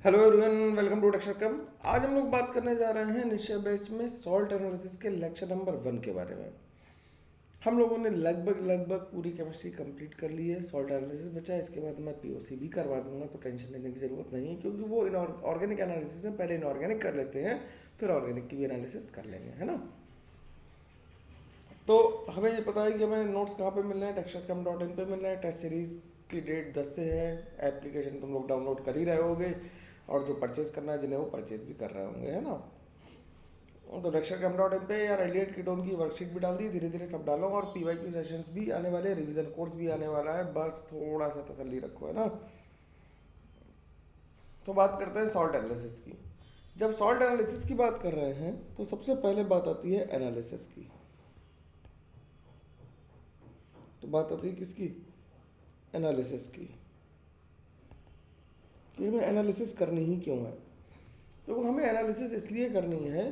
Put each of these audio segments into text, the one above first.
Hello everyone, welcome to texture. आज हम लोग बात करने जा रहे हैं निश्चय बैच में सॉल्ट एनालिसिस के लेक्चर नंबर 1 के बारे में। हम लोगों ने लगभग पूरी केमिस्ट्री कंप्लीट कर ली है। सॉल्ट एनालिसिस बचा है, इसके बाद मैं पीओसी भी करवा दूंगा, तो टेंशन लेने की ज़रूरत नहीं है, क्योंकि वो ऑर्गेनिक एनालिसिस है। पहले इनऑर्गेनिक कर लेते हैं, फिर ऑर्गेनिक की भी एनालिसिस कर लेंगे, है ना। तो हमें ये पता है कि हमें नोट्स कहाँ पे मिल रहे हैं, texturecam.in पे मिल रहे हैं। टेस्ट सीरीज़ की डेट 10 से है। एप्लीकेशन तुम लोग डाउनलोड कर ही रहे होगे, और जो परचेज करना है जिन्हें, वो परचेज भी कर रहे होंगे, है ना। तो texturecam.in पे यार एलियट कीटोन की वर्कशीट भी डाल दी, धीरे धीरे सब डालो। और पीवाईक्यू सेशंस भी आने वाले हैं, रिवीजन कोर्स भी आने वाला है, बस थोड़ा सा तसल्ली रखो, है ना। तो बात करते हैं सॉल्ट एनालिसिस की। जब सॉल्ट एनालिसिस की बात कर रहे हैं तो सबसे पहले बात आती है एनालिसिस की। तो बात आती है किसकी? एनालिसिस की। कि हमें एनालिसिस करनी ही क्यों है? तो हमें एनालिसिस इसलिए करनी है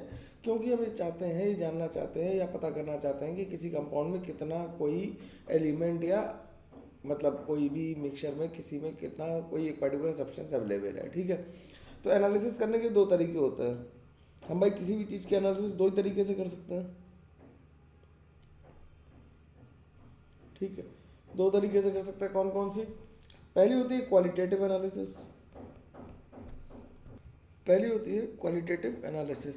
क्योंकि हम ये चाहते हैं, ये जानना चाहते हैं या पता करना चाहते हैं कि किसी कंपाउंड में कितना कोई एलिमेंट या मतलब कोई भी मिक्सचर में किसी में कितना कोई एक पर्टिकुलर सब्सटेंस अवेलेबल है, ठीक है। तो एनालिसिस करने के दो तरीके होते हैं। हम भाई किसी भी चीज़ की एनालिसिस दो ही तरीके से कर सकते हैं, ठीक है। दो तरीके से कर सकते हैं, कौन कौन सी? पहली होती है क्वालिटेटिव एनालिसिस। पहली होती है क्वालिटेटिव एनालिसिस।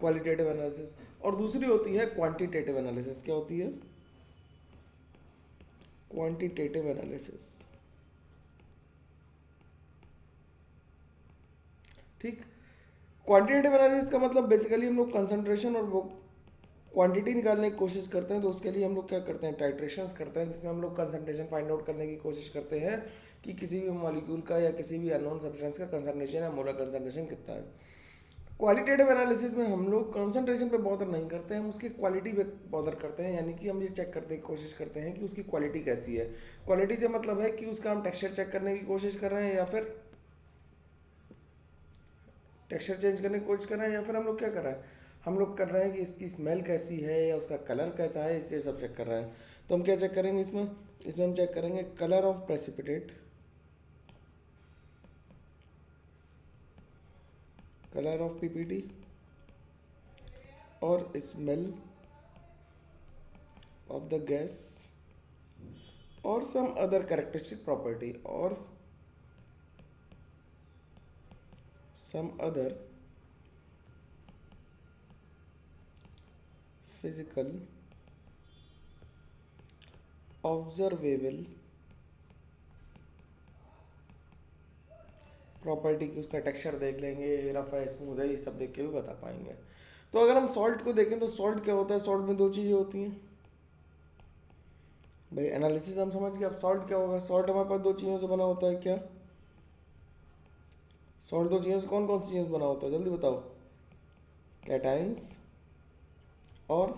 Qualitative analysis. और दूसरी होती है क्वांटिटेटिव एनालिसिस। क्या होती है? क्वांटिटेटिव एनालिसिस, ठीक। क्वांटिटेटिव एनालिसिस का मतलब बेसिकली हम लोग कंसंट्रेशन और वो क्वांटिटी निकालने की कोशिश करते हैं। तो उसके लिए हम लोग क्या करते हैं? टाइट्रेशंस करते हैं, जिसमें हम लोग कंसंट्रेशन फाइंड आउट करने की कोशिश करते हैं कि किसी भी मॉलिक्यूल का या किसी भी अननोन सब्सटेंस का कंसंट्रेशन या मोलर कंसंट्रेशन कितना है। क्वालिटेटिव एनालिसिस में हम लोग कंसंट्रेशन पे बॉदर नहीं करते हैं, हम उसकी क्वालिटी पे बॉदर करते हैं। यानी कि हम ये चेक करने की कोशिश करते हैं कि उसकी क्वालिटी कैसी है। क्वालिटी से मतलब है कि उसका हम टेक्सचर चेक करने की कोशिश कर रहे हैं, या फिर टेक्सचर चेंज करने की कोशिश कर रहे हैं, या फिर हम लोग क्या कर रहे हैं? हम लोग कर रहे हैं कि इसकी स्मेल कैसी है या उसका कलर कैसा है, इससे सब चेक कर रहे हैं। तो हम क्या चेक करेंगे इसमें? इसमें हम चेक करेंगे colour of precipitate, colour of PPT, और स्मेल ऑफ द गैस, और सम अदर कैरेक्टरिस्टिक प्रॉपर्टी, और some other physical observable property की। उसका टेक्सचर देख लेंगे, रफ है स्मूथ है, ये सब देख के भी बता पाएंगे। तो अगर हम सॉल्ट को देखें तो सॉल्ट क्या होता है? सॉल्ट में दो चीज़ें होती हैं भाई। एनालिसिस हम समझ गए, अब सॉल्ट क्या होगा? सॉल्ट हमारे पास दो चीज़ों से बना होता है। क्या सॉल्ट दो चीज़ों से कौन कौन सी चीज़ों से बना होता है? जल्दी बताओ। कैटाइंस और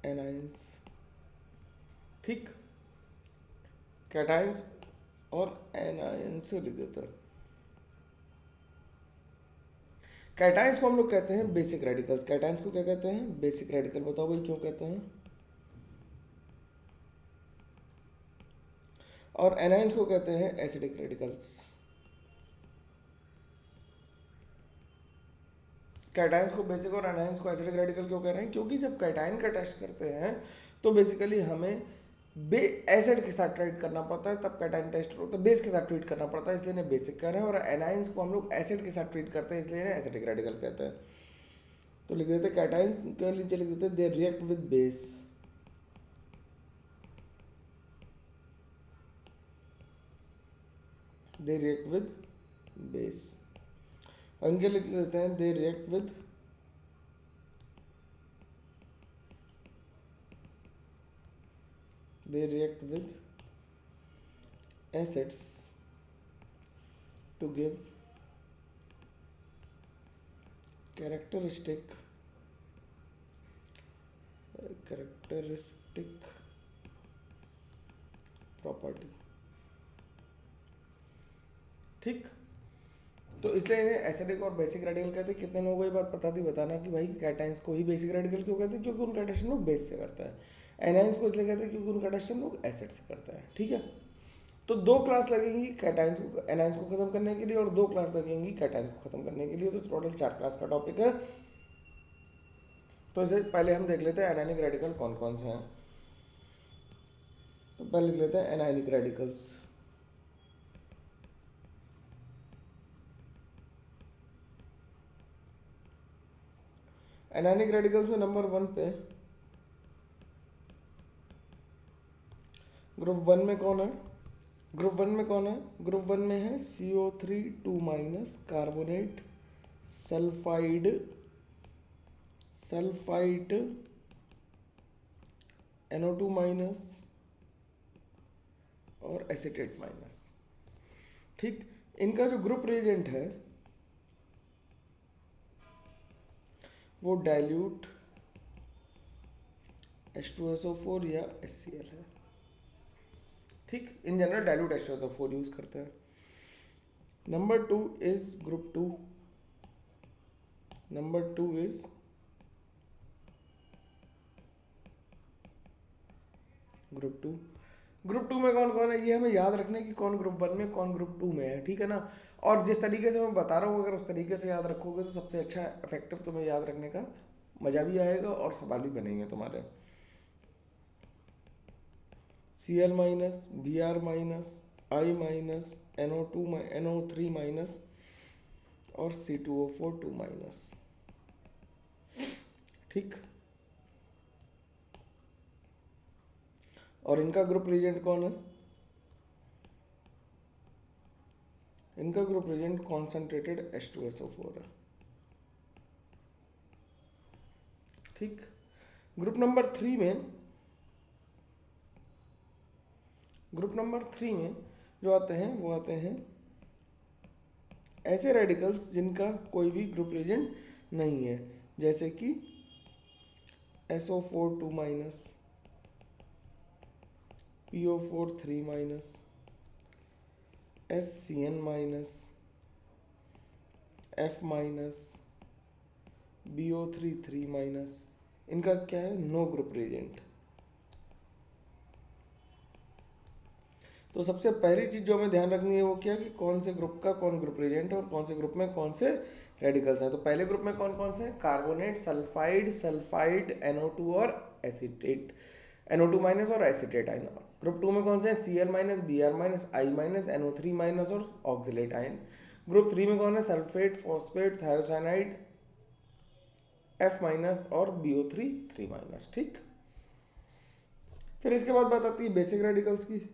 एनाइंस, ठीक। कैटाइंस और एनाइंस लिख देते हैं। कैटाइंस को हम लोग कहते हैं बेसिक रेडिकल्स। कैटाइंस को क्या कहते हैं? Basic radical. बताओ भाई क्यों कहते हैं? और एनाइंस को कहते हैं एसिडिक रेडिकल्स। कैटाइंस को बेसिक और एनाइंस को एसिडिक रेडिकल क्यों कह रहे हैं? क्योंकि जब कैटाइन का टेस्ट करते हैं तो बेसिकली हमें एसिड के साथ ट्रीट करना पड़ता है, तब कैटाइन टेस्ट होता है। बेस के साथ ट्रीट करना पड़ता है, इसलिए इन्हें बेसिक कह रहे हैं। और एनाइंस को हम लोग एसिड के साथ ट्रीट करते हैं, इसलिए इन्हें एसिडिक रेडिकल कहते हैं। तो लिख देते कैटाइंस के नीचे लिख देते they react with base. They react with base. और इनके लिख देते हैं they react with acids to give characteristic property, ठीक। तो इसलिए इन्हें एसिडिक और बेसिक रेडिकल कहते हैं। कितने लोगों को ये बात पता थी? बताना कि भाई कैटाइंस को ही बेसिक रेडिकल क्यों कहते हैं? क्योंकि उनका टेस्ट हम लोग बेस से करता है। एनाइंस को इसलिए कहते हैं क्योंकि उनका टेस्ट हम लोग एसिड से करते हैं, ठीक है। तो 2 क्लास लगेंगी कैटाइंस को एनाइंस को खत्म करने के लिए और 2 क्लास लगेंगी कैटाइंस को खत्म करने के लिए, तो टोटल 4 क्लास का टॉपिक है। तो इसे पहले हम देख लेते हैं एनायनिक रेडिकल कौन कौन से हैं। तो पहले लिख लेते हैं एनायनिक रेडिकल्स। एनायनिक रेडिकल्स में नंबर 1 पे ग्रुप 1 में कौन है? ग्रुप 1 में कौन है? ग्रुप 1 में है CO3 2 minus carbonate sulphide sulphite NO2 minus और एसीटेट माइनस, ठीक। इनका जो ग्रुप रिएजेंट है वो डाइल्यूट H2SO4 या HCl है, ठीक। In general dilute H2SO4 use करते हैं। Number 2 is group 2। Number 2 is group 2। Group 2 में कौन कौन है ये हमें याद रखना है कि कौन ग्रुप 1 में कौन ग्रुप 2 में है, ठीक है ना। और जिस तरीके से मैं बता रहा हूँ अगर उस तरीके से याद रखोगे तो सबसे अच्छा इफेक्टिव तुम्हें याद रखने का मज़ा भी आएगा और सवाल भी बनेंगे तुम्हारे। Cl minus Br minus I minus NO3 minus और C2O4 2 माइनस, ठीक। और इनका ग्रुप रिएजेंट कौन है? इनका ग्रुप रिएजेंट कॉन्सेंट्रेटेड H2SO4 है, ठीक। ग्रुप नंबर 3 में जो आते हैं वो आते हैं ऐसे रेडिकल्स जिनका कोई भी ग्रुप रिएजेंट नहीं है, जैसे कि SO4 2 minus, PO4 3 minus, SCN minus, F minus, BO3 3 minus. इनका क्या है? No group reagent. तो सबसे पहली चीज जो हमें ध्यान रखनी है वो क्या कि कौन से ग्रुप का कौन ग्रुप रिएजेंट है और कौन से ग्रुप में कौन से रेडिकल्स हैं। तो पहले ग्रुप में कौन कौन से हैं? कार्बोनेट, सल्फाइड, सल्फाइड, NO2 और एसीटेट, NO2 माइनस और एसीटेट आयन। ग्रुप 2 में कौन से हैं? Cl minus, Br minus, I minus, NO3 minus और ऑक्सिलेट आयन। ग्रुप 3 में कौन है? Sulphate, phosphate, thiocyanide, F minus और BO3 3 माइनस, ठीक। फिर इसके बाद बात आती है बेसिक रेडिकल्स की।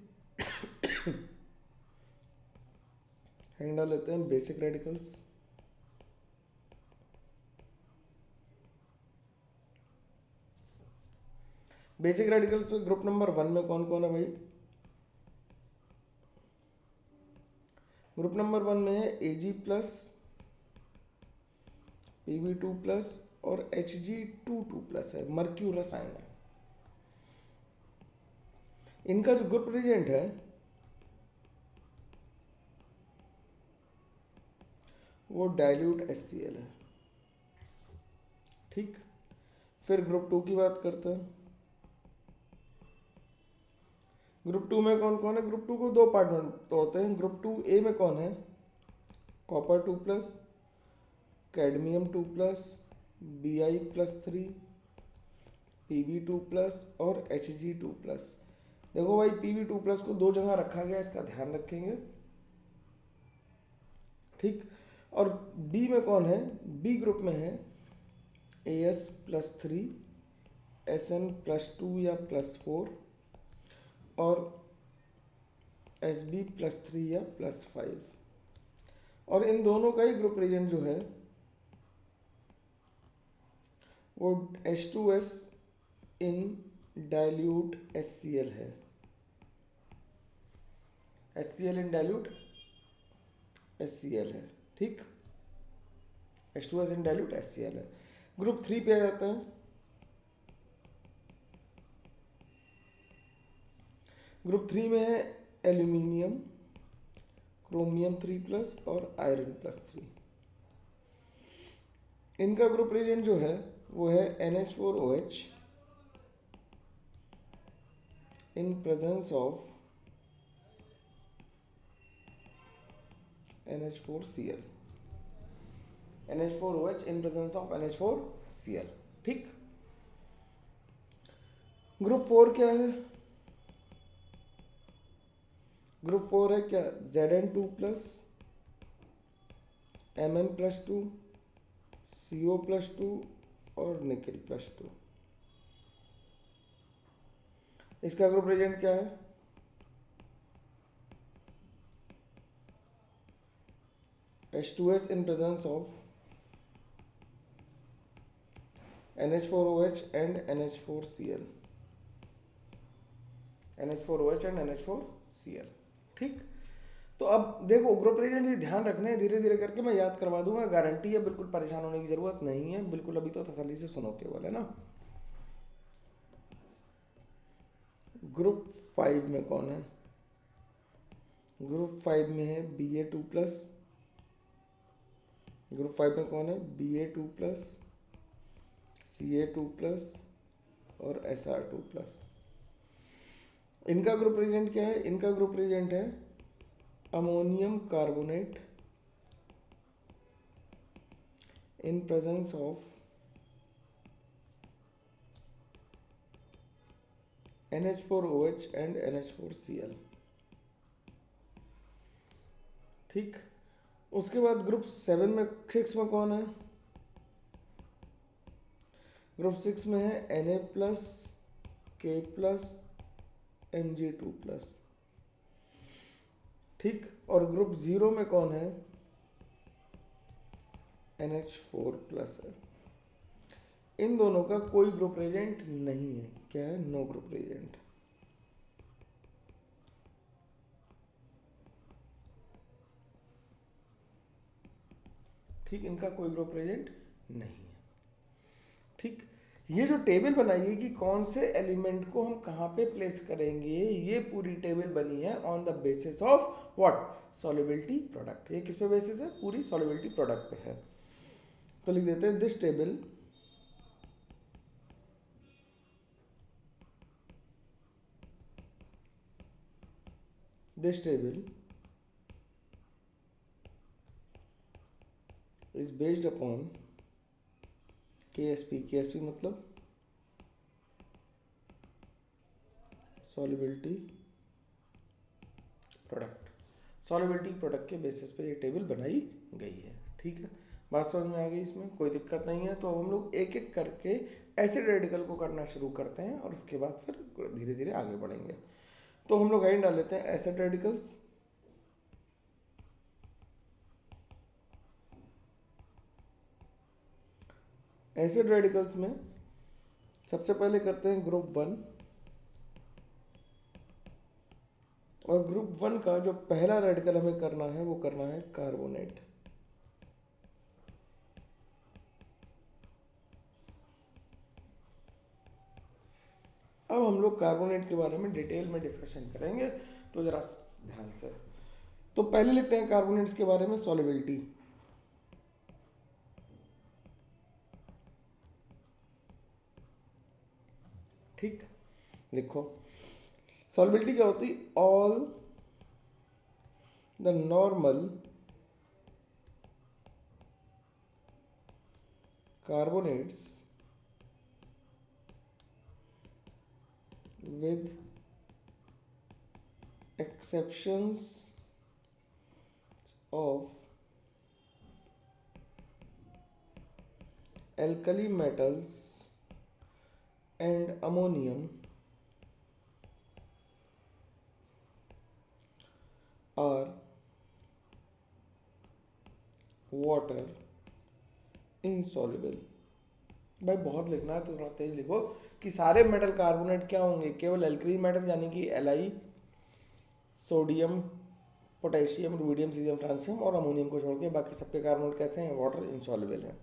हेडिंग डाल लेते हैं बेसिक रेडिकल्स। बेसिक रेडिकल्स में ग्रुप नंबर 1 में कौन कौन है भाई? ग्रुप नंबर 1 में है Ag प्लस, Pb2 प्लस और Hg22 प्लस है, मर्क्यूरस आयन है। इनका जो ग्रुप रिएजेंट है वो डाइल्यूट HCl है, ठीक। फिर ग्रुप 2 की बात करते हैं। ग्रुप 2 में कौन कौन है? ग्रुप 2 को 2 पार्ट में तोड़ते हैं। ग्रुप 2A में कौन है? Copper 2 plus, cadmium 2 plus, Bi+3, Pb2 plus और Hg2 प्लस। देखो भाई Pb2 प्लस को 2 जगह रखा गया, इसका ध्यान रखेंगे, ठीक। और B में कौन है? B ग्रुप में है As+3, Sn+2 या +4 और Sb+3 या +5। और इन दोनों का ही ग्रुप रिएजेंट जो है वो H2S इन डाइल्यूट HCl है। HCl इन डाइल्यूट HCl है, ठीक। H2S इन डाइल्यूट HCl है। ग्रुप 3 पे आ जाता है। ग्रुप 3 में है एल्यूमिनियम, क्रोमियम 3 प्लस और आयरन +3। इनका ग्रुप रिएजेंट जो है वो है NH4OH, in presence of NH4Cl, NH4OH in presence of NH4Cl। ठीक, ग्रुप 4 क्या है? ग्रुप 4 है क्या? Zn2 प्लस Mn+2 CO+2 और निकेल+2। इसका ग्रुप रिएजेंट क्या है? H2S in presence of NH4OH and NH4Cl, NH4OH and NH4Cl। ठीक, तो अब देखो ग्रुप रिएजेंट ये ध्यान रखना है, धीरे धीरे करके मैं याद करवा दूंगा, गारंटी है, बिल्कुल परेशान होने की जरूरत नहीं है, बिल्कुल अभी तो तसल्ली से सुनो केवल, है ना। ग्रुप 5 में कौन है? ग्रुप 5 में है Ba2 प्लस। ग्रुप 5 में कौन है? Ba2 प्लस, Ca2 प्लस और Sr2 प्लस। इनका ग्रुप रिएजेंट क्या है? इनका ग्रुप रिएजेंट है ammonium carbonate in presence of NH4OH and NH4Cl। ठीक, उसके बाद ग्रुप 7 में 6 में कौन है? ग्रुप 6 में है Na plus, K plus, Mg2 plus. ठीक, और ग्रुप 0 में कौन है? NH4 प्लस है। इन दोनों का कोई ग्रुप रिएजेंट नहीं है। क्या है? No group reagent. ठीक, इनका कोई ग्रुप रिएजेंट नहीं है। ठीक, ये जो टेबल बनाई है कि कौन से एलिमेंट को हम कहाँ पे प्लेस करेंगे, ये पूरी टेबल बनी है on the basis of what? Solubility product. ये किस पे बेसिस है? पूरी सॉल्युबिलिटी प्रोडक्ट पे है। तो लिख देते हैं this table is based upon KSP। KSP मतलब सॉल्युबिलिटी प्रोडक्ट। सॉल्युबिलिटी प्रोडक्ट के बेसिस पे ये टेबल बनाई गई है। ठीक है, बात समझ में आ गई? इसमें कोई दिक्कत नहीं है। तो अब हम लोग एक एक करके एसिड रेडिकल को करना शुरू करते हैं और उसके बाद फिर धीरे धीरे आगे बढ़ेंगे। तो हम लोग हेडिंग डाल लेते हैं एसिड रेडिकल्स। एसिड रेडिकल्स में सबसे पहले करते हैं ग्रुप 1, और ग्रुप 1 का जो पहला रेडिकल हमें करना है वो करना है कार्बोनेट। अब हम लोग कार्बोनेट के बारे में डिटेल में डिस्कशन करेंगे, तो जरा ध्यान से। तो पहले लिखते हैं कार्बोनेट्स के बारे में सॉल्युबिलिटी। ठीक, देखो सॉल्युबिलिटी क्या होती? All the normal carbonates with exceptions of alkali metals and ammonium are water insoluble। भाई बहुत लिखना है तो थोड़ा तेज लिखो कि सारे मेटल कार्बोनेट क्या होंगे? केवल एल्कली मेटल यानी कि Li, sodium, potassium, rubidium, caesium, francium और अमोनियम को छोड़ के बाकी सबके कार्बोनेट कैसे हैं? वाटर इंसॉल्युबल हैं।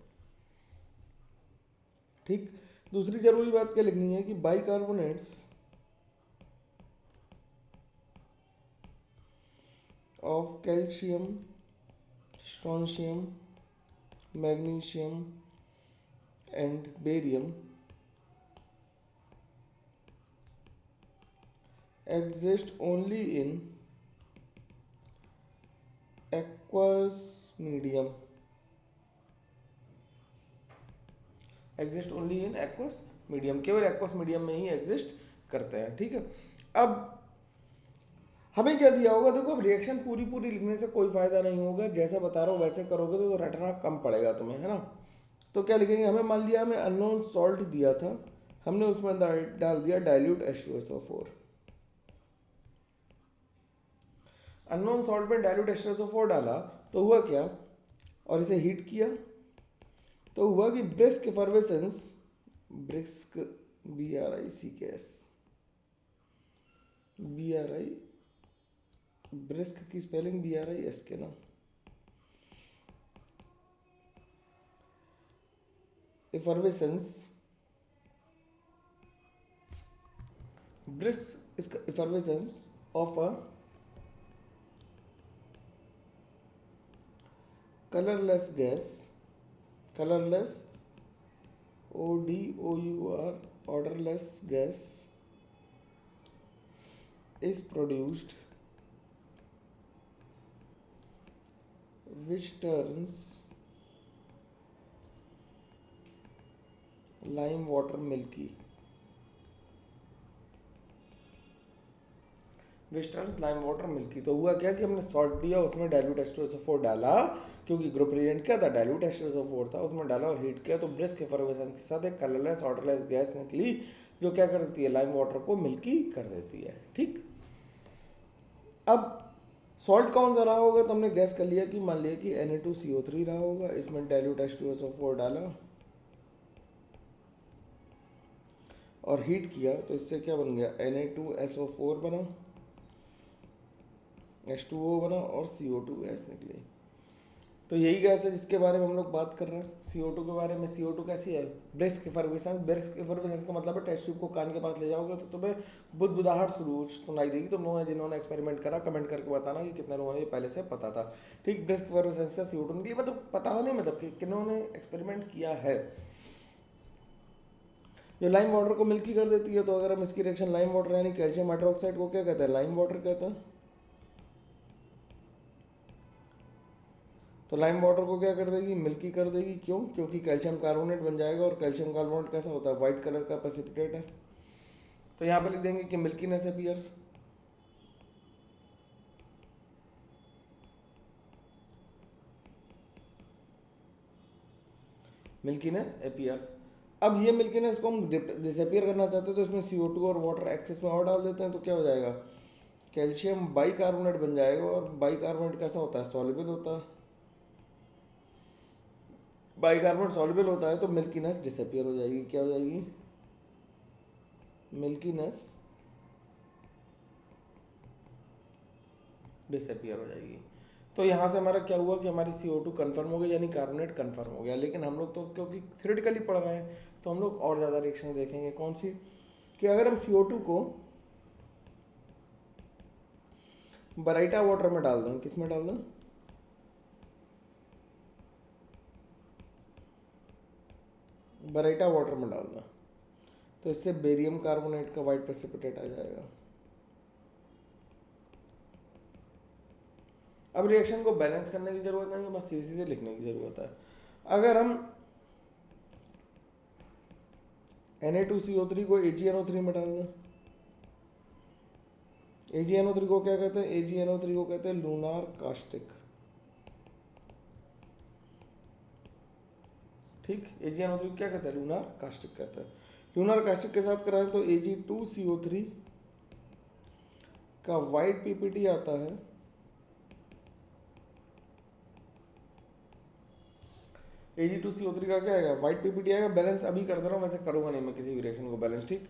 ठीक, दूसरी जरूरी बात क्या लिखनी है कि bicarbonates of calcium, strontium, magnesium and barium exist only in aqueous medium, exist only in aqueous medium, केवल एक्वस मीडियम में ही एग्जिस्ट करते हैं। ठीक है, अब हमें क्या दिया होगा, देखो अब रिएक्शन पूरी पूरी लिखने से कोई फायदा नहीं होगा, जैसे बता रहा हूँ वैसे करोगे तो रटना कम पड़ेगा तुम्हें, है ना। तो क्या लिखेंगे, हमें मान लिया हमें अननोन सॉल्ट दिया था, हमने उसमें डाल दिया डाइल्यूट H2SO4। अननोन सॉल्ट में डाइल्यूट H2SO4 डाला तो हुआ क्या, और इसे हीट किया तो हुआ कि brisk effervescence, brisk BRISK, BRI, brisk की स्पेलिंग BRISK ना, effervescence, brisk effervescence of a colorless gas, colorless ODOUR, odorless gas is produced which turns lime water milky, western lime water milky. तो हुआ क्या कि हमने सॉल्ट दिया, उसमें dilute H2SO4 डाला, क्योंकि ग्रुप रिएजेंट क्या था, डाइल्यूट H2SO4 था, उसमें डाला और हीट किया तो ब्रिस्क एफर्वेसेंस के साथ एक कलरलेस ऑडरलेस गैस निकली जो क्या कर देती है, लाइम वाटर को मिल्की कर देती है। ठीक, अब सॉल्ट कौन सा रहा होगा, तो हमने गैस कर लिया कि मान लिया कि Na2CO3 रहा होगा, इसमें डाइल्यूट H2SO4 डाला और हीट किया तो इससे क्या बन गया, Na2SO4 बना, H2O बना और CO2 गैस निकली। तो यही गैस है जिसके बारे में हम लोग बात कर रहे हैं, CO2 के बारे में। CO2 कैसी है, ब्रिस्क एफर्वेसेंस। ब्रिस्क एफर्वेसेंस का मतलब है टेस्ट ट्यूब को कान के पास ले जाओगे तो तुम्हें बुदबुदाहट शुरू सुनाई देगी। तुम लोगों ने जिन्होंने एक्सपेरिमेंट करा कमेंट करके बताना कि कितने लोगों ने पहले से पता था। ठीक, ब्रिस्क एफर्वेसेंस का CO2 निकली, मतलब पता नहीं, मतलब कि किन्होंने एक्सपेरिमेंट किया है। जो लाइम वाटर को मिल्की कर देती है, तो अगर हम इसकी रिएक्शन लाइम वाटर यानी कैल्शियम हाइड्रोक्साइड को क्या कहते हैं, लाइम वाटर कहते हैं। तो लाइम वाटर को क्या कर देगी, मिल्की कर देगी। क्यों, क्योंकि कैल्शियम कार्बोनेट बन जाएगा, और कैल्शियम कार्बोनेट कैसा होता है, वाइट कलर का प्रेसिपिटेट है। तो यहाँ पे लिख देंगे कि मिल्कीनेस अपीयर्स, मिल्कीनेस अपीयर्स। अब ये मिल्कीनेस को हम डिसअपियर करना चाहते हैं तो इसमें CO2 और वाटर एक्सेस में और डाल देते हैं, तो क्या हो जाएगा, कैल्शियम बाइकार्बोनेट बन जाएगा। और बाइकार्बोनेट कैसा होता है, सॉल्युबल होता है। बाइकार्बोनेट सॉल्युबल होता है तो मिल्कीनेस डिसअपियर हो जाएगी। क्या हो जाएगी, मिल्कीनेस डिसअपियर हो जाएगी। तो यहाँ से हमारा क्या हुआ कि हमारी CO2 कन्फर्म हो गई, यानी कार्बोनेट कन्फर्म हो गया। लेकिन हम लोग तो क्योंकि थ्योरेटिकली पढ़ रहे हैं तो हम लोग और ज़्यादा रिएक्शन देखेंगे। कौन सी, कि अगर हम CO2 को बराइटा वाटर में डाल दें, किस में डाल दें, बराइटा वाटर में डाल दें, तो इससे बेरियम कार्बोनेट का वाइट प्रेसिपिटेट आ जाएगा। अब रिएक्शन को बैलेंस करने की जरूरत नहीं है, बस सीधे सीधे लिखने की जरूरत है। अगर हम Na2CO3 को AgNO3 में डाल दें, AgNO3 को क्या कहते हैं, AgNO3 को कहते हैं लूनार कास्टिक। ठीक, AgNO3 क्या कहते हैं, लूनार कास्टिक कहते हैं। लूनार कास्टिक के साथ कराएं तो Ag2CO3 का वाइट PPT आता है, Ag2CO3 का क्या आएगा, वाइट PPT आएगा। बैलेंस अभी कर दे रहा हूँ, वैसे करूँगा नहीं मैं किसी भी रिएक्शन को बैलेंस। ठीक,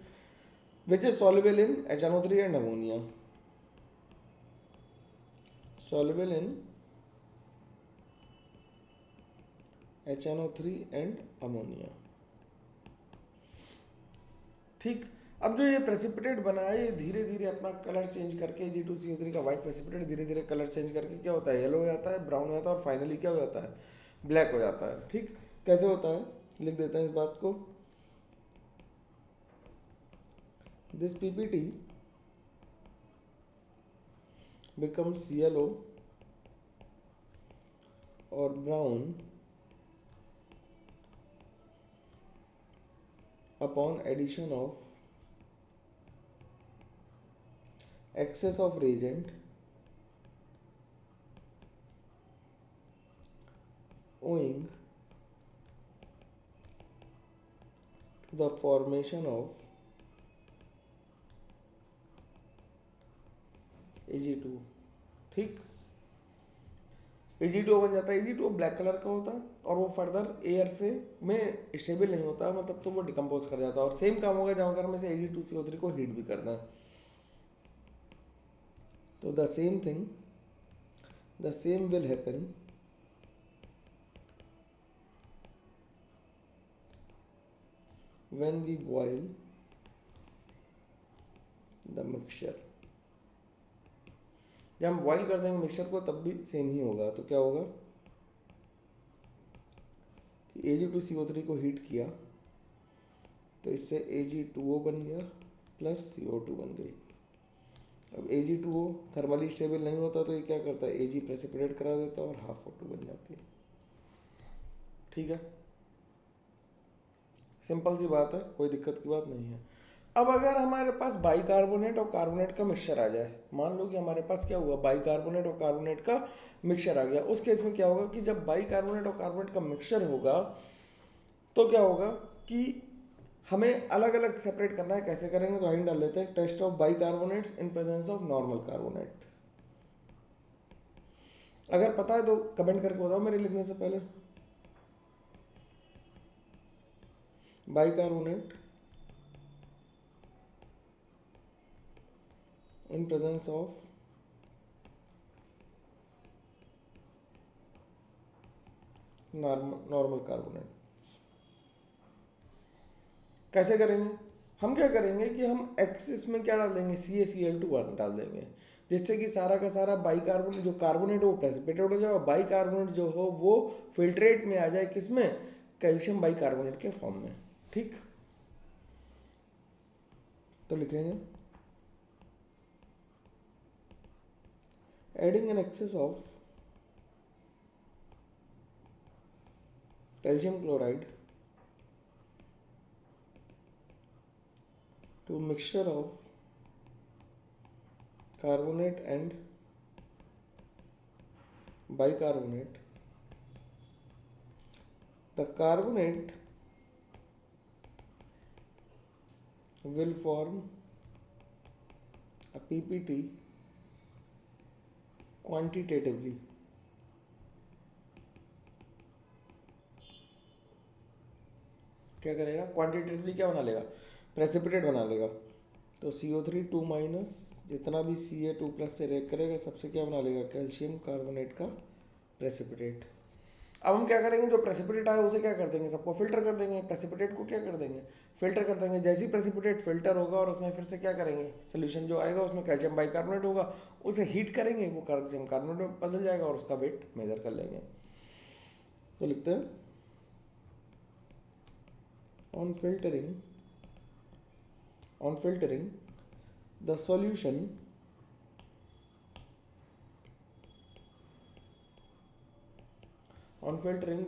which is soluble in HNO3 and ammonia, soluble in HNO3 and ammonia. ठीक, अब जो ये प्रेसिपिटेट बना है ये धीरे धीरे अपना कलर चेंज करके Ag2CO3 का वाइट प्रेसिपिटेट धीरे धीरे कलर चेंज करके क्या होता है, येलो हो जाता है, ब्राउन हो जाता है, और फाइनली क्या हो जाता है, ब्लैक हो जाता है। ठीक, कैसे होता है, लिख देते हैं इस बात को। This PPT becomes yellow or brown upon addition of excess of reagent owing to the formation of Ag2। ठीक, Ag2 बन जाता है। Ag2 ब्लैक कलर का होता है और वो फर्दर एयर से में स्टेबल नहीं होता, मतलब तो वो डिकम्पोज कर जाता है। और सेम काम होगा जब अगर हम इसे Ag2CO3 को हीट भी कर दें, तो the same thing, the same will happen when we boil the mixture। जब हम बॉईल कर देंगे मिक्सचर को तब भी सेम ही होगा। तो क्या होगा कि Ag2CO3 को हीट किया तो इससे Ag2O बन गया प्लस CO2 बन गई। अब Ag2O थर्मली स्टेबल नहीं होता तो ये क्या करता है, Ag प्रेसिपिटेट करा देता है और हाफ O2 बन जाती है। ठीक है, सिंपल सी बात है, कोई दिक्कत की बात नहीं है। अब अगर हमारे पास बाइकार्बोनेट और कार्बोनेट का मिक्सचर आ जाए, मान लो कि हमारे पास क्या हुआ, बाइकार्बोनेट और कार्बोनेट का मिक्सचर आ गया, उस केस में क्या होगा कि जब बाइकार्बोनेट और कार्बोनेट का मिक्सचर होगा तो क्या होगा कि हमें अलग अलग सेपरेट करना है। कैसे करेंगे, तो आइन डाल लेते हैं, test of bicarbonates in presence of normal carbonates. अगर पता है तो कमेंट करके बताओ मेरे लिखने से पहले। Bicarbonate in presence of normal carbonates. कैसे करेंगे, हम क्या करेंगे कि हम एक्सिस में क्या डाल देंगे, CaCl2 डाल देंगे, जिससे कि सारा का सारा बाइकार्बोनेट जो कार्बोनेट हो प्रेसिपिटेट हो जाए और बाइकार्बोनेट जो हो वो फिल्ट्रेट में आ जाए, किसमें, कैल्शियम बाइकार्बोनेट के फॉर्म में। ठीक, तो लिखेंगे adding an excess of calcium chloride to mixture of carbonate and bicarbonate, the carbonate will form a PPT quantitatively। क्या करेगा, क्वांटिटेटिवली क्या बना लेगा, प्रेसिपिटेट बना लेगा। तो CO3 2 माइनस जितना भी Ca2 प्लस से रिएक्ट करेगा सबसे क्या बना लेगा, कैल्शियम कार्बोनेट का प्रेसिपिटेट। अब हम क्या करेंगे, जो प्रेसिपिटेट आया उसे क्या कर देंगे, सबको फिल्टर कर देंगे, प्रेसिपिटेट को क्या कर देंगे, फिल्टर कर देंगे। जैसे ही प्रेसिपिटेट फिल्टर होगा और उसमें फिर से क्या करेंगे, सोल्यूशन जो आएगा उसमें कैल्शियम बाइकार्बोनेट होगा, उसे हीट करेंगे, वो कैल्शियम कार्बोनेट में बदल जाएगा और उसका वेट मेजर कर लेंगे। तो लिखते हैं on filtering the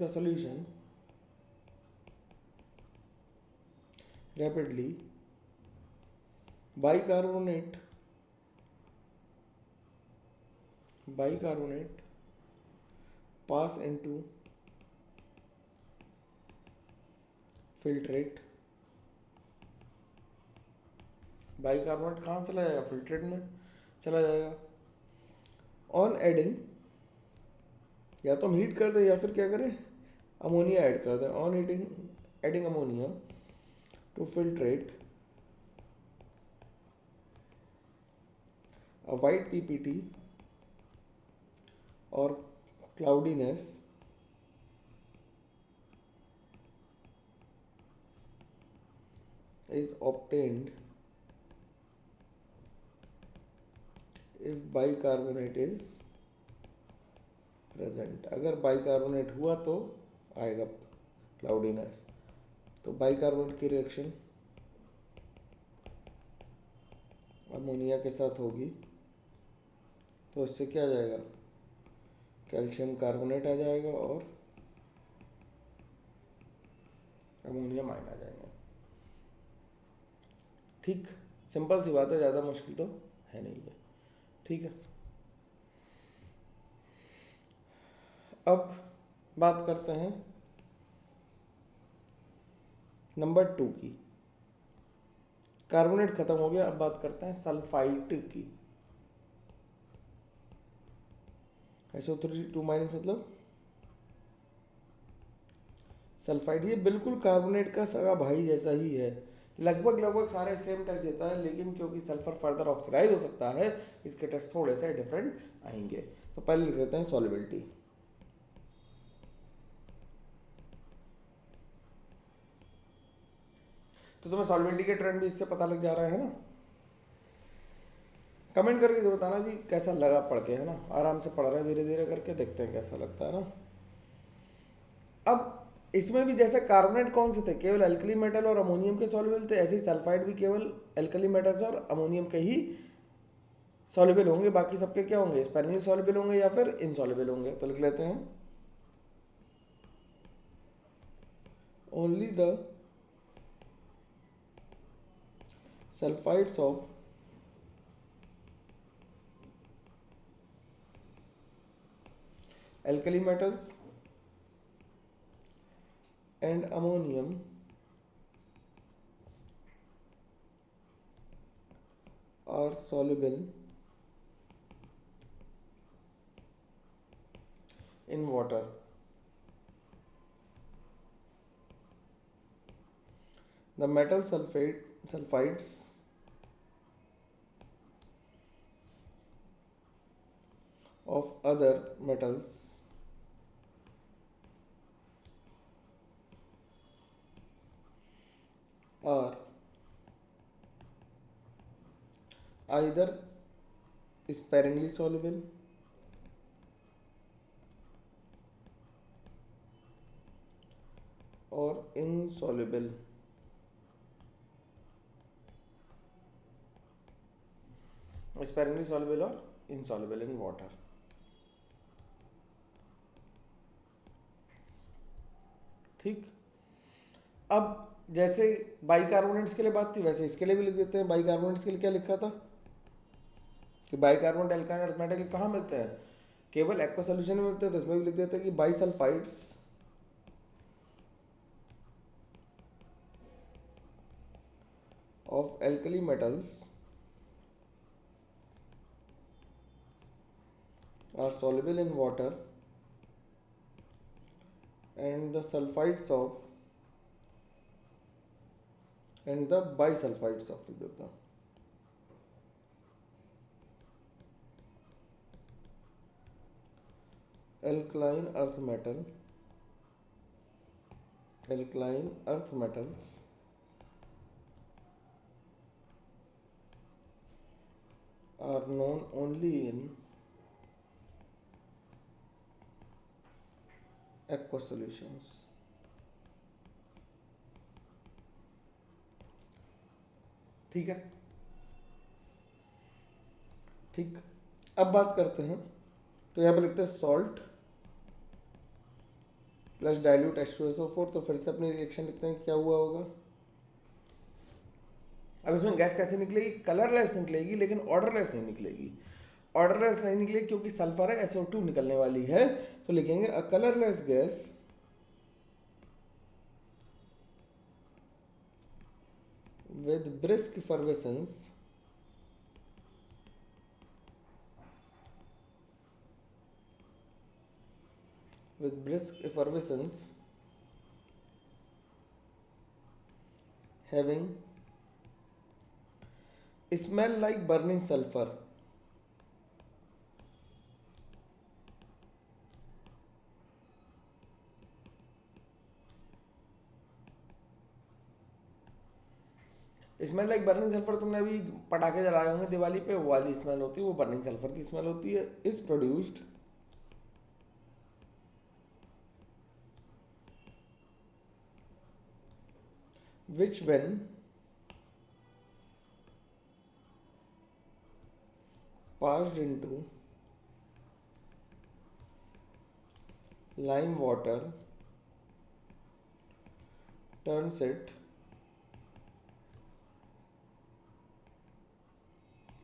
solution rapidly, bicarbonate pass into filtrate। Bicarbonate कहाँ चला जाएगा, फिल्ट्रेट में चला जाएगा। ऑन एडिंग, या तो हम हीट कर दें या फिर क्या करें, अमोनिया ऐड कर दें। On adding ammonia to filtrate a white PPT or cloudiness is obtained if bicarbonate is present। अगर बाइकार्बोनेट हुआ तो आएगा क्लाउडीनेस। तो बाइकार्बोनेट की रिएक्शन अमोनिया के साथ होगी तो इससे क्या आ जाएगा, कैल्शियम कार्बोनेट आ जाएगा और अमोनियम आयन आ जाएंगे। ठीक, सिंपल सी बात है, ज़्यादा मुश्किल तो है नहीं है। ठीक है, अब बात करते हैं नंबर 2 की। कार्बोनेट खत्म हो गया, अब बात करते हैं सल्फाइड की। SO3 2 माइनस मतलब सल्फाइड, ये बिल्कुल कार्बोनेट का सगा भाई जैसा ही है, लगभग लगभग सारे सेम टेस्ट देता है, लेकिन क्योंकि सल्फर फर्दर ऑक्सीडाइज हो सकता है, इसके टेस्ट थोड़े से डिफरेंट आएंगे। तो पहले लिख देते हैं सॉल्युबिलिटी। तो तुम्हें सॉल्युबिलिटी के ट्रेंड भी इससे पता लग जा रहा है ना। कमेंट करके तो बताना भी कैसा लगा पढ़ के, है ना। आराम से पढ़ रहे हैं, धीरे धीरे करके देखते हैं कैसा लगता है ना। अब इसमें भी जैसे कार्बोनेट कौन से थे, केवल एल्कली मेटल और अमोनियम के सॉल्युबल थे, ऐसे ही सल्फाइड भी केवल एल्कली मेटल्स और अमोनियम के ही सॉल्युबल होंगे, बाकी सबके क्या होंगे, स्पेरिंगली सॉल्युबल होंगे या फिर इनसॉल्युबल होंगे। तो लिख लेते हैं only the sulphides of alkali metals and ammonium are soluble in water. The metal sulfides of other metals are either sparingly soluble or insoluble sparingly soluble or insoluble in water. ठीक, अब जैसे bicarbonates के लिए बात थी, वैसे इसके लिए भी लिख देते हैं। बाइकार्बोनेट्स के लिए क्या लिखा था कि बाइकार्बोनेट एल्काइन अर्थ मेटल कहाँ मिलते हैं, केवल एक्वा सोल्यूशन में मिलते हैं। तो इसमें भी लिख देते हैं कि bisulphides of alkali metals are soluble in water and the sulfides of and the bisulfides of the alkaline earth metals are known only in aqua solutions. ठीक है, ठीक। अब बात करते हैं, तो यहाँ पे लिखते हैं सॉल्ट प्लस डाइल्यूट H2SO4। तो फिर से अपनी रिएक्शन लिखते हैं, क्या हुआ होगा। अब इसमें गैस कैसे निकलेगी, कलरलेस निकलेगी, लेकिन ऑर्डरलेस नहीं निकलेगी। ऑर्डरलेस नहीं निकलेगी क्योंकि सल्फर है, SO2 निकलने वाली है। तो लिखेंगे a colourless gas with brisk effervescence having smell like burning sulfur smell like burning sulphur, तुमने अभी पटाखे जलाए होंगे दिवाली पे, वो वाली स्मेल होती है, वो बर्निंग सल्फर की स्मेल होती है। Is produced which when passed into lime water turns it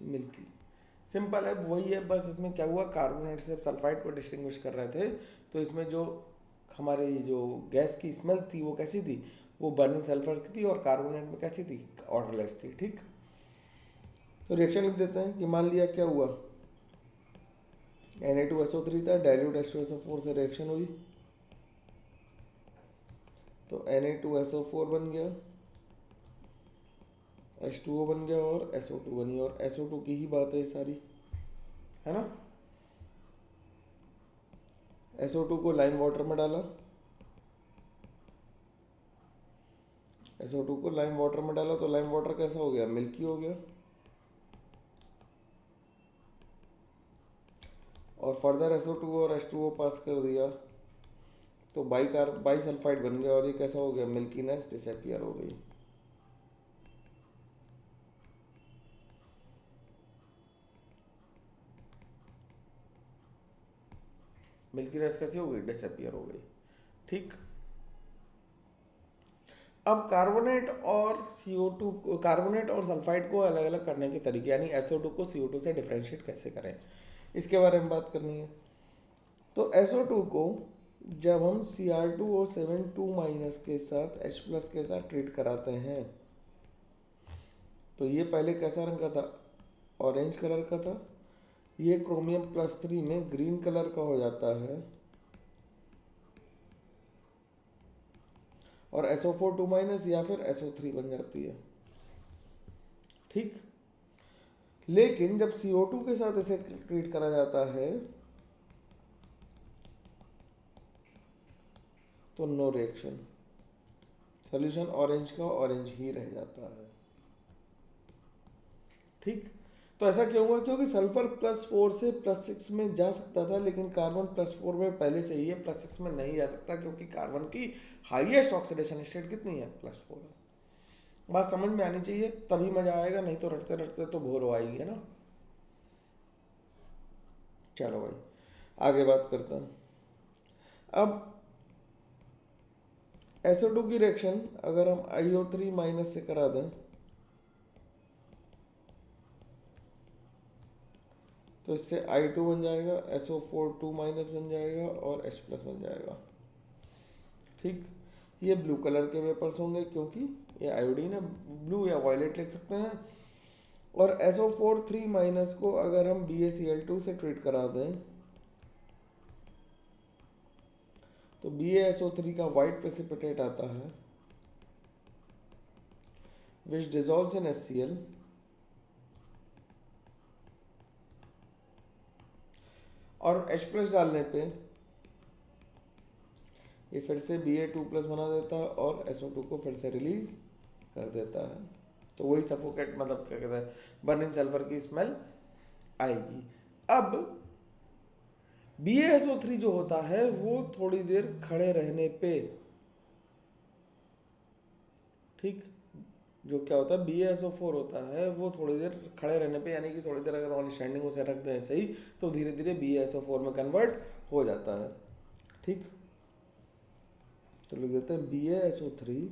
milky. Simple है, वही है, बस इसमें क्या हुआ, कार्बोनेट से सल्फाइड को डिस्टिंग्विश कर रहे थे, तो इसमें जो हमारी जो गैस की स्मेल थी वो कैसी थी, वो बर्निंग सल्फर की थी, और कार्बोनेट में कैसी थी, ऑर्डरलेस थी। ठीक, तो रिएक्शन लिख देते हैं कि मान लिया क्या हुआ, Na2SO3 था, डाइल्यूट H2SO4 से रिएक्शन हुई तो Na2SO4 बन गया, H2O बन गया और SO2 बनी, और SO2 की ही बात है सारी, है ना। SO2 को लाइम वाटर में डाला, SO2 को लाइम वाटर में डाला तो लाइम वाटर कैसा हो गया, मिल्की हो गया, और फर्दर SO2 और H2O पास कर दिया तो बाई सल्फाइड बन गया, और ये कैसा हो गया, मिल्कीनेस डिसअपियर हो गई। मिल्कीनेस कैसी हो गई, डिसअपियर हो गई। ठीक, अब कार्बोनेट और CO2 को, कार्बोनेट और सल्फाइड को अलग अलग करने के तरीके, यानी SO2 को CO2 से डिफ्रेंशिएट कैसे करें, इसके बारे में बात करनी है। तो SO2 को जब हम Cr2O7 2- के साथ H+ के साथ ट्रीट कराते हैं तो ये पहले कैसा रंग का था, ऑरेंज कलर का था, ये क्रोमियम+3 में ग्रीन कलर का हो जाता है, और SO4 2- या फिर SO3 बन जाती है। ठीक, लेकिन जब CO2 के साथ इसे ट्रीट करा जाता है तो नो रिएक्शन, सोल्यूशन ऑरेंज का ऑरेंज ही रह जाता है। ठीक, तो ऐसा क्यों हुआ, क्योंकि सल्फर +4 से +6 में जा सकता था, लेकिन कार्बन +4 में पहले से ही है, +6 में नहीं जा सकता, क्योंकि कार्बन की हाईएस्ट ऑक्सीडेशन स्टेट कितनी है, +4 है। बात समझ में आनी चाहिए, तभी मजा आएगा, नहीं तो रटते रटते तो बोर हो आएगी, है ना। चलो भाई आगे बात करता हूँ। अब SO2 की रिएक्शन अगर हम IO3- से करा दें तो इससे I2 बन जाएगा, SO4 2- बन जाएगा और H+ बन जाएगा। ठीक, ये ब्लू कलर के वेपर्स होंगे क्योंकि ये आयोडीन है, ब्लू या वॉयलेट लिख सकते हैं। और SO4 3- को अगर हम BaCl2 से ट्रीट करा दें तो BaSO3 का वाइट प्रेसिपिटेट आता है विच डिजॉल्व्स इन HCl, और H+ डालने पे ये फिर से Ba2+ बना देता है और SO2 को फिर से रिलीज कर देता है, तो वही सफोकेट, मतलब क्या कहते हैं, बर्निंग सल्फर की स्मेल आएगी। अब BaSO3 जो होता है वो थोड़ी देर खड़े रहने पे, ठीक, जो क्या होता है BaSO4 होता है वो थोड़ी देर खड़े रहने पे, यानी कि थोड़ी देर अगर ऑन स्टैंडिंग उसे रख दें सही, तो धीरे धीरे BaSO4 में कन्वर्ट हो जाता है। ठीक, तो लिख देते हैं BaSO3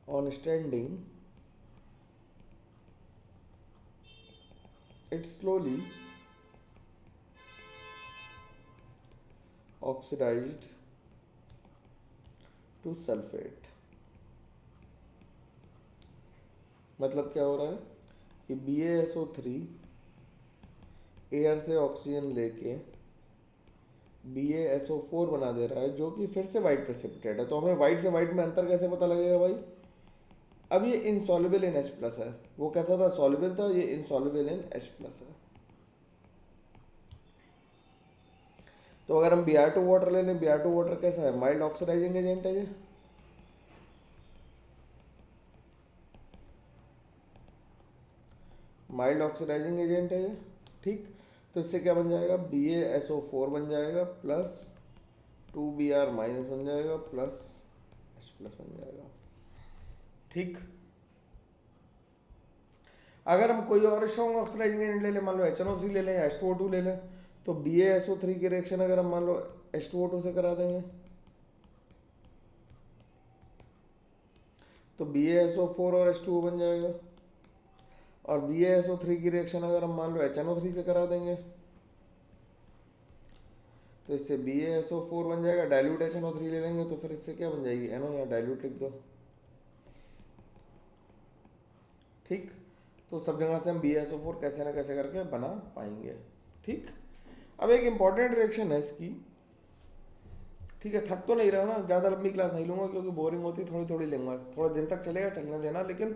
on standing it slowly oxidized to sulphate. मतलब क्या हो रहा है कि BaSO3 एयर से ऑक्सीजन लेके BaSO4 बना दे रहा है, जो कि फिर से वाइट प्रेसिपिटेट है। तो हमें वाइट से वाइट में अंतर कैसे पता लगेगा भाई, अब ये इनसॉल्युबल इन H+ है, वो कैसा था, सॉल्युबल था, ये इनसॉल्युबल इन H+ है। तो अगर हम Br2 वाटर ले लें, Br2 वाटर कैसा है, माइल्ड ऑक्सीडाइजिंग एजेंट है, ये माइल्ड ऑक्सीडाइजिंग एजेंट है ये। ठीक, तो इससे क्या बन जाएगा, BaSO4 बन जाएगा प्लस 2Br- बन जाएगा प्लस H+ बन जाएगा। ठीक, अगर हम कोई और स्ट्रॉन्ग ऑक्सीडाइजिंग एजेंट ले लें, मान लो HNO3 ले लें या H2O2 ले लें, तो BaSO3 की रिएक्शन अगर हम मान लो H2O2 से करा देंगे तो BaSO4 और H2O बन जाएगा। और BaSO3 की रिएक्शन अगर हम मान लो HNO3 से करा देंगे तो इससे BaSO4 बन जाएगा, डाइल्यूट HNO3 ले लेंगे तो फिर इससे क्या बन जाएगी, NO, या डाइल्यूट लिख दो। ठीक, तो सब जगह से हम BaSO4 कैसे ना कैसे करके बना पाएंगे। ठीक, अब एक इम्पॉर्टेंट रिएक्शन है इसकी। ठीक है, थक तो नहीं रहा ना, ज़्यादा लंबी क्लास नहीं लूँगा क्योंकि बोरिंग होती, थोड़ी थोड़ी लूँगा, थोड़ा दिन तक चलेगा, चलने देना, लेकिन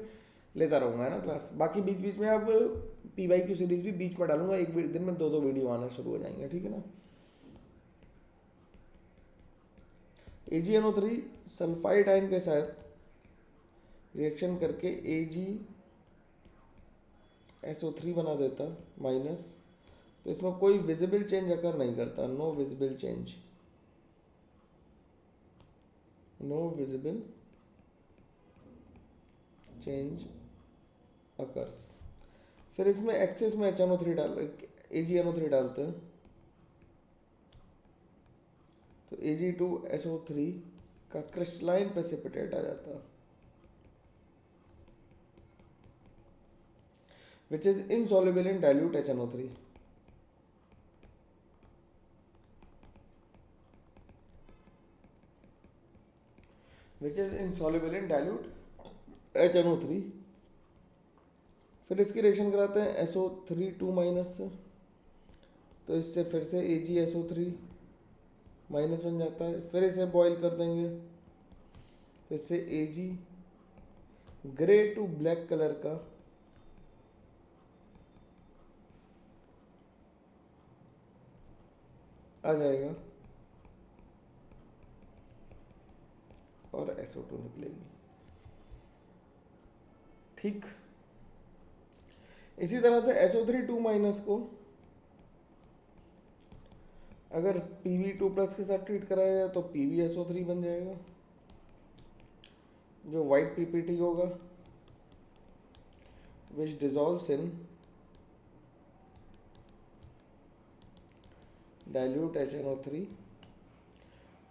लेता रहूँगा है ना क्लास। बाकी बीच बीच में अब PYQ सीरीज भी बीच में डालूंगा, एक दिन में 2-2 वीडियो आना शुरू हो जाएंगे। ठीक है ना। AgNO3 सल्फाइड आयन के साथ रिएक्शन करके AgSO3 बना देता माइनस, तो इसमें कोई विजिबल चेंज अकर नहीं करता, no visible change, no visible change occurs. फिर इसमें एक्सेस में AgNO3 डालते हैं तो Ag2SO3 का क्रिस्टलाइन प्रेसिपिटेट आ जाता, which is insoluble in dilute HNO3। Which is insoluble in dilute HNO3। फिर इसकी रिएक्शन कराते हैं SO3 2 माइनस से, तो इससे फिर से AgSO3 माइनस बन जाता है। फिर इसे बॉईल कर देंगे तो इससे Ag grey to black colour का आ जाएगा और SO2 निकलेगी। ठीक, इसी तरह से SO3 2 माइनस को अगर Pb2 प्लस के साथ ट्रीट कराया जाए तो PbSO3 बन जाएगा, जो वाइट PPT होगा, विच डिजॉल्व्स इन डाइल्यूट HNO3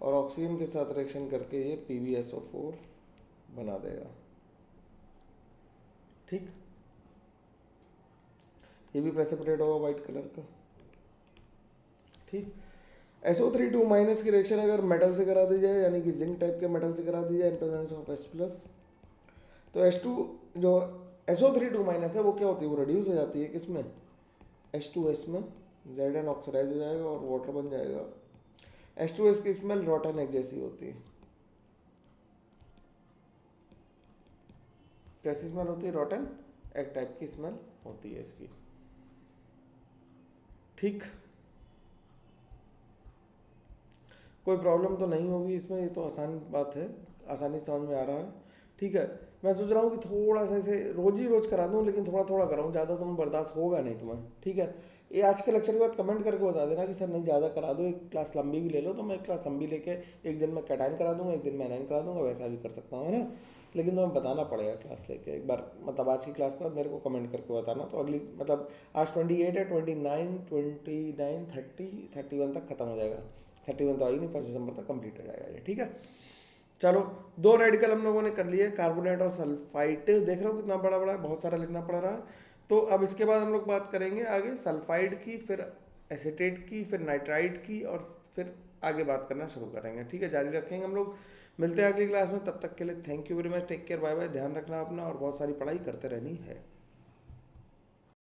और ऑक्सीजन के साथ रिएक्शन करके ये PbSO4 बना देगा। ठीक, ये भी प्रेसिपिटेट होगा वाइट कलर का। ठीक, SO3 2 माइनस की रिएक्शन अगर मेटल से करा दी जाए, यानी कि जिंक टाइप के मेटल से करा दी जाए इन प्रेजेंस ऑफ H प्लस, तो H2 जो SO3 2 माइनस है वो क्या होती है, वो रिड्यूस हो जाती है किसमें, H2S में, Zn ऑक्सीडाइज हो जाएगा और वाटर बन जाएगा। H2S की स्मेल रॉटन एग जैसी होती है। कैसी स्मेल होती है, रॉटन एग टाइप की स्मेल होती है इसकी। ठीक, कोई प्रॉब्लम तो नहीं होगी इसमें, ये तो आसान बात है, आसानी से समझ में आ रहा है। ठीक है, मैं सोच रहा हूँ कि थोड़ा सा इसे रोज ही रोज करा दूँ, लेकिन थोड़ा थोड़ा कराऊँ, ज़्यादा तो बर्दाश्त होगा नहीं तुम्हें। ठीक है, ये आज के लेक्चर के बाद कमेंट करके बता देना कि सर नहीं ज़्यादा करा दो, एक क्लास लंबी भी ले लो, तो मैं एक क्लास लंबी लेके एक दिन में कैटाइन करा दूँगा, एक दिन में एनाइन करा दूँगा, वैसा भी कर सकता हूँ, है ना। लेकिन तुम्हें बताना पड़ेगा क्लास लेके एक बार, मतलब आज की क्लास के बाद मेरे को कमेंट करके बताना, तो अगली मतलब आज 28 है, 29 30 31 तक खत्म हो जाएगा। 31 तो आई नहीं, 1 दिसंबर तक कंप्लीट हो जाएगा ये। ठीक है, चलो 2 रेडिकल हम लोगों ने कर लिए, कार्बोनेट और सल्फाइड। देख रहे हो कितना बड़ा बड़ा है, बहुत सारा लिखना पड़ रहा है। तो अब इसके बाद हम लोग बात करेंगे आगे सल्फाइड की, फिर एसीटेट की, फिर नाइट्राइड की, और फिर आगे बात करना शुरू करेंगे। ठीक है, जारी रखेंगे हम लोग। मिलते हैं अगली क्लास में, तब तक के लिए thank you very much, take care, bye bye, ध्यान रखना अपना, और बहुत सारी पढ़ाई करते रहनी है।